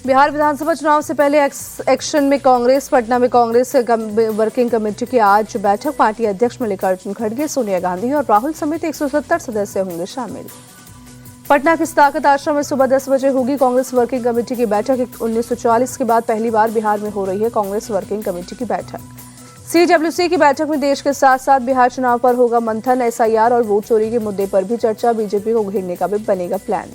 बिहार विधानसभा चुनाव से पहले एक्शन में कांग्रेस। पटना में कांग्रेस वर्किंग कमेटी की आज बैठक। पार्टी अध्यक्ष मल्लिकार्जुन खड़गे, सोनिया गांधी और राहुल समेत 170 सदस्य होंगे शामिल। पटना के ताकत आश्रम में सुबह 10 बजे होगी कांग्रेस वर्किंग कमेटी की बैठक। 1940 के बाद पहली बार बिहार में हो रही है कांग्रेस वर्किंग कमेटी की बैठक। CWC की बैठक में देश के साथ साथ बिहार चुनाव पर होगा मंथन। SIR और वोट चोरी के मुद्दे पर भी चर्चा। बीजेपी को घेरने का भी बनेगा प्लान।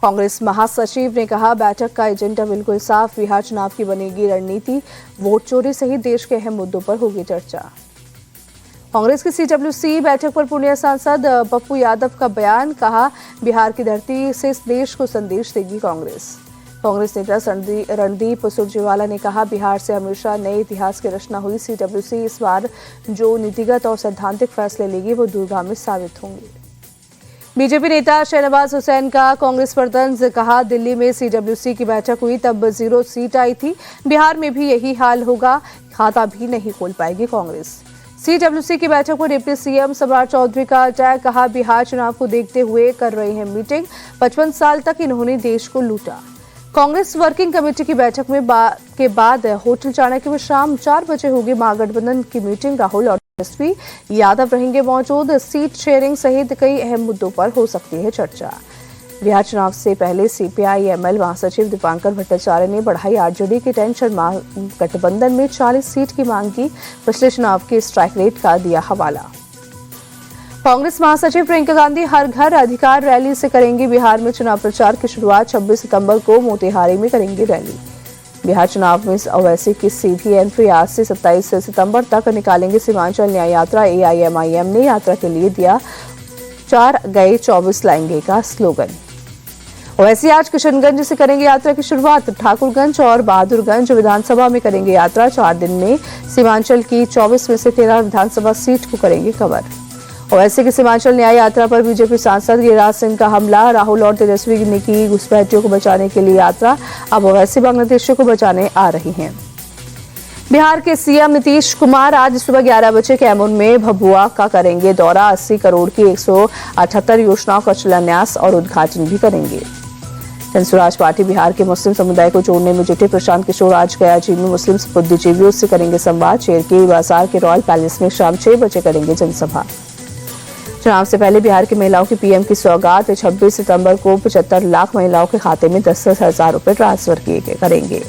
कांग्रेस महासचिव ने कहा, बैठक का एजेंडा बिल्कुल साफ। बिहार चुनाव की बनेगी रणनीति। वोट चोरी सहित देश के अहम मुद्दों पर होगी चर्चा। कांग्रेस की CWC बैठक पर पूर्णिया सांसद पप्पू यादव का बयान। कहा, बिहार की धरती से देश को संदेश देगी कांग्रेस। कांग्रेस नेता रणदीप सुरजेवाला ने कहा, बिहार से हमेशा नए इतिहास की रचना हुई। CWC इस बार जो नीतिगत और सैद्धांतिक फैसले लेगी वो दूरगामी साबित होंगे। बीजेपी नेता शहनवाज हुसैन का कांग्रेस पर तंज। कहा, दिल्ली में CWC की बैठक हुई तब 0 सीट आई थी। बिहार में भी यही हाल होगा। खाता भी नहीं खोल पाएगी कांग्रेस। CWC की बैठक पर डिप्टी CM सम्राट चौधरी का अटैक। कहा, बिहार चुनाव को देखते हुए कर रहे हैं मीटिंग। 55 साल तक इन्होंने देश को लूटा। कांग्रेस वर्किंग कमेटी की बैठक में के बाद होटल चाणक्य में शाम 4 बजे होगी महागठबंधन की मीटिंग। राहुल और तेजस्वी यादव रहेंगे मौजूद। सीट शेयरिंग सहित कई अहम मुद्दों पर हो सकती है चर्चा। बिहार चुनाव से पहले CPI-ML महासचिव दीपांकर भट्टाचार्य ने बढ़ाई RJD की टेंशन। महागठबंधन में 40 सीट की मांग की। पिछले चुनाव के स्ट्राइक रेट का दिया हवाला। कांग्रेस महासचिव प्रियंका गांधी हर घर अधिकार रैली से करेंगी बिहार में चुनाव प्रचार की शुरुआत। 26 सितंबर को मोतिहारी में करेंगी रैली। बिहार चुनाव में ओवैसी की सीधी एंट्री। आज से 27 सितंबर तक निकालेंगे सीमांचल न्याय यात्रा। AIMIM ने यात्रा के लिए दिया 4 गए 24 लाएंगे का स्लोगन। ओवैसी आज किशनगंज से करेंगे यात्रा की शुरुआत। ठाकुरगंज और बहादुरगंज विधानसभा में करेंगे यात्रा। 4 दिन में सीमांचल की 24 में से 13 विधानसभा सीट को करेंगे कवर। ओवैसी की सीमांचल न्याय यात्रा पर बीजेपी सांसद गिरिराज सिंह का हमला। राहुल और तेजस्वी ने की घुसपैठियों को बचाने के लिए यात्रा। अब ओवैसी बांग्लादेशियों को बचाने आ रही हैं। बिहार के CM नीतीश कुमार आज सुबह 11 बजे कैमूर में भभुआ का करेंगे दौरा। 80 करोड़ की 178 योजनाओं का शिलान्यास और उद्घाटन भी करेंगे। जनसुराज पार्टी बिहार के मुस्लिम समुदाय को जोड़ने में जुटे। प्रशांत किशोर आज गयाजी में मुस्लिम बुद्धिजीवियों से करेंगे संवाद। शेर के बाजार के रॉयल पैलेस में शाम 6 बजे करेंगे जनसभा। चुनाव से पहले बिहार की महिलाओं की PM की सौगात। 26 सितंबर को 75 लाख महिलाओं के खाते में 10-10 हजार रुपए ट्रांसफर करेंगे।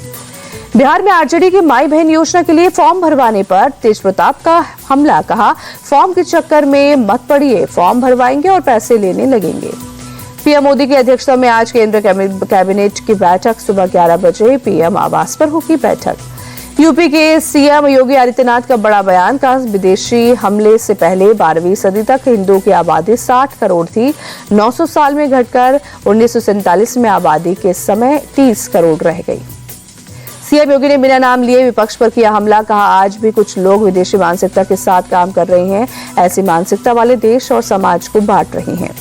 बिहार में RJD की माई बहन योजना के लिए फॉर्म भरवाने पर तेज प्रताप का हमला। कहा, फॉर्म के चक्कर में मत पड़िए, फॉर्म भरवाएंगे और पैसे लेने लगेंगे। PM मोदी की अध्यक्षता में आज केंद्र कैबिनेट की बैठक। सुबह 11 बजे PM आवास पर होगी बैठक। यूपी के CM योगी आदित्यनाथ का बड़ा बयान। का विदेशी हमले से पहले 12वीं सदी तक हिंदुओं की आबादी 60 करोड़ थी। 900 साल में घटकर 1947 में आबादी के समय 30 करोड़ रह गई। CM योगी ने बिना नाम लिए विपक्ष पर किया हमला। कहा, आज भी कुछ लोग विदेशी मानसिकता के साथ काम कर रहे हैं। ऐसी मानसिकता वाले देश और समाज को बांट रहे हैं।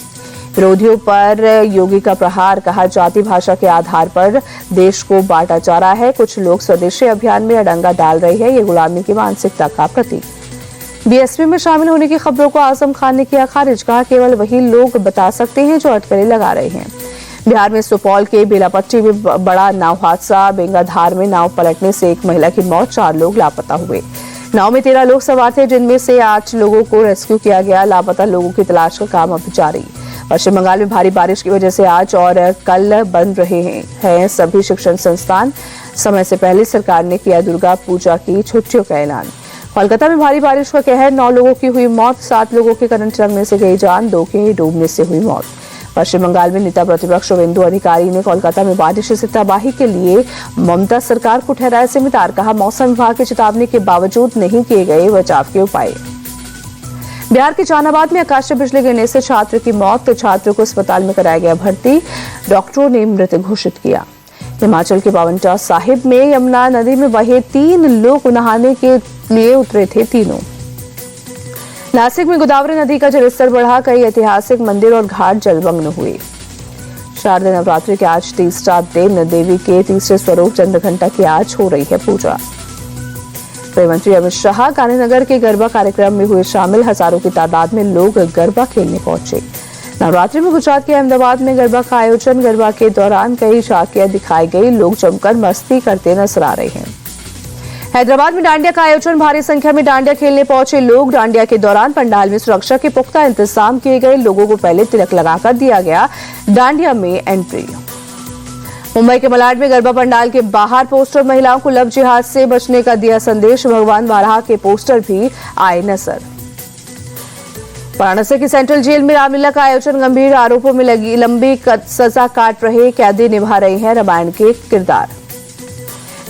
विरोधियों पर योगी का प्रहार। कहा, जाति भाषा के आधार पर देश को बांटा जा रहा है। कुछ लोग स्वदेशी अभियान में अड़ंगा डाल रहे हैं। ये गुलामी की मानसिकता का प्रतीक। BSP में शामिल होने की खबरों को आजम खान ने किया खारिज। कहा, केवल वही लोग बता सकते हैं जो अटकलें लगा रहे हैं। बिहार में सुपौल के बेलापट्टी में बड़ा नाव हादसा। बेंगाधार में नाव पलटने से एक महिला की मौत, 4 लोग लापता हुए। नाव में 13 लोग सवार थे, जिनमें से 8 लोगों को रेस्क्यू किया गया। लापता लोगों की तलाश का काम अब जारी। पश्चिम बंगाल में भारी बारिश की वजह से आज और कल बंद रहे हैं सभी शिक्षण संस्थान। समय से पहले सरकार ने किया दुर्गा पूजा की छुट्टियों का ऐलान। कोलकाता में भारी बारिश का कहर। 9 लोगों की हुई मौत, 7 लोगों के करंट लगने से गई जान, 2 के डूबने से हुई मौत। पश्चिम बंगाल में नेता प्रतिपक्ष शुवेंदु अधिकारी ने कोलकाता में बारिश से तबाही के लिए ममता सरकार को ठहराया जिम्मेदार। कहा, मौसम विभाग की चेतावनी के बावजूद नहीं किए गए बचाव के उपाय। बिहार के जहानाबाद में आकाशीय बिजली गिरने से छात्र की मौत। छात्र को अस्पताल में कराया गया भर्ती। डॉक्टरों ने मृत घोषित किया। हिमाचल के पावंटा साहिब में यमुना नदी में बहे 3 लोग नहाने के लिए उतरे थे। तीनों। नासिक में गोदावरी नदी का जलस्तर बढ़ा। कई ऐतिहासिक मंदिर और घाट जलमग्न हुए। शारदीय नवरात्रि के आज तीसरा दिन। देवी के तीसरे स्वरूप चंद्रघंटा की आज हो रही है पूजा। गृह मंत्री अमित शाह गांधीनगर के गरबा कार्यक्रम में हुए शामिल। हजारों की तादाद में लोग गरबा खेलने पहुंचे। नवरात्रि में गुजरात के अहमदाबाद में गरबा का आयोजन। गरबा के दौरान कई झांकियां दिखाई गई। लोग जमकर मस्ती करते नजर आ रहे हैं। हैदराबाद में डांडिया का आयोजन। भारी संख्या में डांडिया खेलने पहुंचे लोग। डांडिया के दौरान पंडाल में सुरक्षा के पुख्ता इंतजाम किए गए। लोगों को पहले तिलक लगाकर दिया गया डांडिया में एंट्री। मुंबई के मलाड में गरबा पंडाल के बाहर पोस्टर। महिलाओं को लव जिहाद से बचने का दिया संदेश। भगवान बारहा के पोस्टर भी आए नजर। वाराणसी की सेंट्रल जेल में रामलीला का आयोजन। गंभीर आरोपों में लगी लंबी सजा काट रहे कैदी निभा रहे हैं रामायण के किरदार।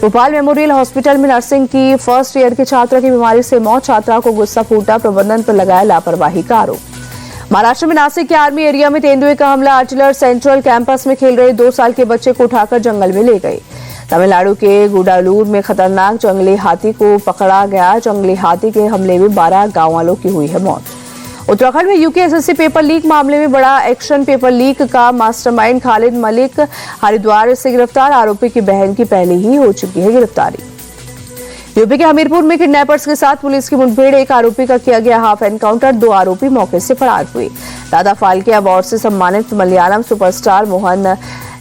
भोपाल मेमोरियल हॉस्पिटल में नर्सिंग की फर्स्ट ईयर की छात्रा की बीमारी से मौत। छात्रा को गुस्सा फूटा। प्रबंधन पर लगाया लापरवाही का आरोप। महाराष्ट्र में नासिक के आर्मी एरिया में तेंदुए का हमला। आर्टिलर सेंट्रल कैंपस में खेल रहे 2 साल के बच्चे को उठाकर जंगल में ले गए। तमिलनाडु के गुडालूर में खतरनाक जंगली हाथी को पकड़ा गया। जंगली हाथी के हमले में 12 गांव वालों की हुई है मौत। उत्तराखंड में यूकेएसएससी पेपर लीक मामले में बड़ा एक्शन। पेपर लीक का मास्टरमाइंड खालिद मलिक हरिद्वार से गिरफ्तार। आरोपी की बहन की पहले ही हो चुकी है गिरफ्तारी। यूपी के हमीरपुर में किडनैपर्स के साथ पुलिस की मुठभेड़। एक आरोपी का किया गया हाफ एनकाउंटर। 2 आरोपी मौके से फरार हुए। दादा फाल्के अवार्ड से सम्मानित मलयालम सुपरस्टार मोहन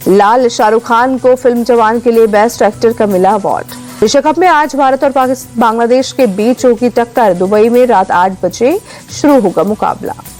लाल शाहरुख खान को फिल्म जवान के लिए बेस्ट एक्टर का मिला अवार्ड। एशिया कप में आज भारत और बांग्लादेश के बीच होगी टक्कर। दुबई में रात 8 बजे शुरू होगा मुकाबला।